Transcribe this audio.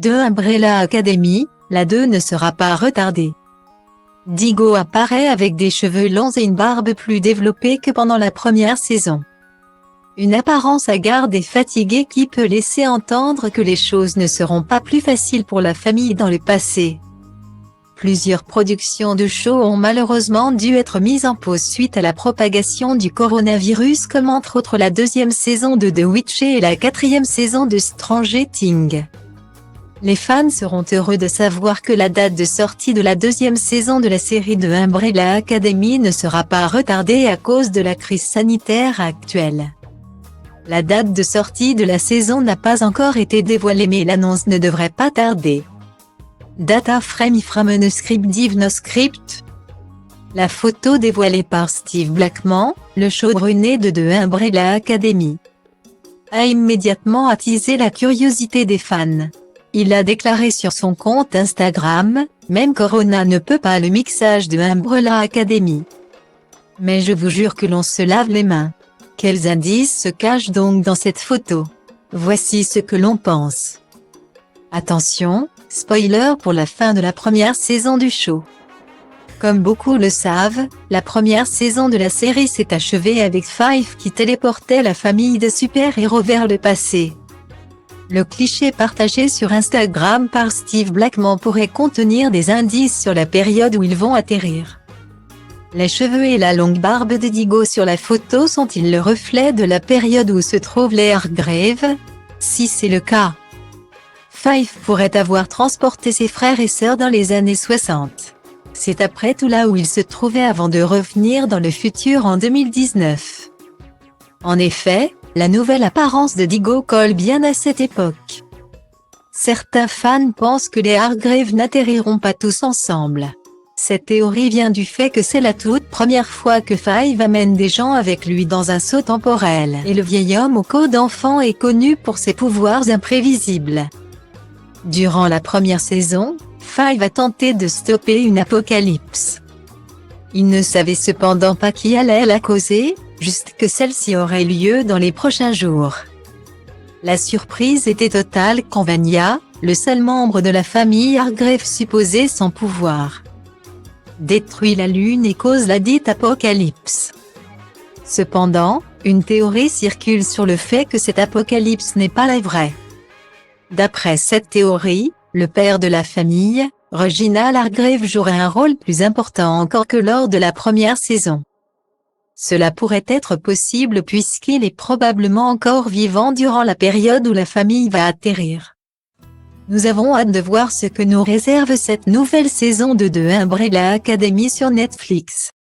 The Umbrella Academy, la 2 ne sera pas retardée. Diggo apparaît avec des cheveux longs et une barbe plus développée que pendant la première saison. Une apparence hagarde et fatiguée qui peut laisser entendre que les choses ne seront pas plus faciles pour la famille dans le passé. Plusieurs productions de show ont malheureusement dû être mises en pause suite à la propagation du coronavirus, comme entre autres la 2e saison de The Witcher et la 4e saison de Stranger Things. Les fans seront heureux de savoir que la date de sortie de la 2e saison de la série The Umbrella Academy ne sera pas retardée à cause de la crise sanitaire actuelle. La date de sortie de la saison n'a pas encore été dévoilée, mais l'annonce ne devrait pas tarder. Data frame from a script div no script. La photo dévoilée par Steve Blackman, le showrunner de The Umbrella Academy, a immédiatement attisé la curiosité des fans. Il a déclaré sur son compte Instagram, « Même Corona ne peut pas le mixage de Umbrella Academy. Mais je vous jure que l'on se lave les mains. » Quels indices se cachent donc dans cette photo? Voici ce que l'on pense. Attention, spoiler pour la fin de la première saison du show. Comme beaucoup le savent, la première saison de la série s'est achevée avec Five qui téléportait la famille de super-héros vers le passé. Le cliché partagé sur Instagram par Steve Blackman pourrait contenir des indices sur la période où ils vont atterrir. Les cheveux et la longue barbe de Diggo sur la photo sont-ils le reflet de la période où se trouvent les Hargrave? Si c'est le cas, Five pourrait avoir transporté ses frères et sœurs dans les années 60. C'est après tout là où ils se trouvaient avant de revenir dans le futur en 2019. En effet, la nouvelle apparence de Diggo colle bien à cette époque. Certains fans pensent que les Hargrave n'atterriront pas tous ensemble. Cette théorie vient du fait que c'est la toute première fois que Five amène des gens avec lui dans un saut temporel. Et le vieil homme au code d'enfant est connu pour ses pouvoirs imprévisibles. Durant la première saison, Five a tenté de stopper une apocalypse. Il ne savait cependant pas qui allait la causer, juste que celle-ci aurait lieu dans les prochains jours. La surprise était totale quand Vanya, le seul membre de la famille Hargrave supposé sans pouvoir, détruit la Lune et cause la dite apocalypse. Cependant, une théorie circule sur le fait que cette apocalypse n'est pas la vraie. D'après cette théorie, le père de la famille, Reginald Hargrave, jouerait un rôle plus important encore que lors de la première saison. Cela pourrait être possible puisqu'il est probablement encore vivant durant la période où la famille va atterrir. Nous avons hâte de voir ce que nous réserve cette nouvelle saison de The Umbrella Academy sur Netflix.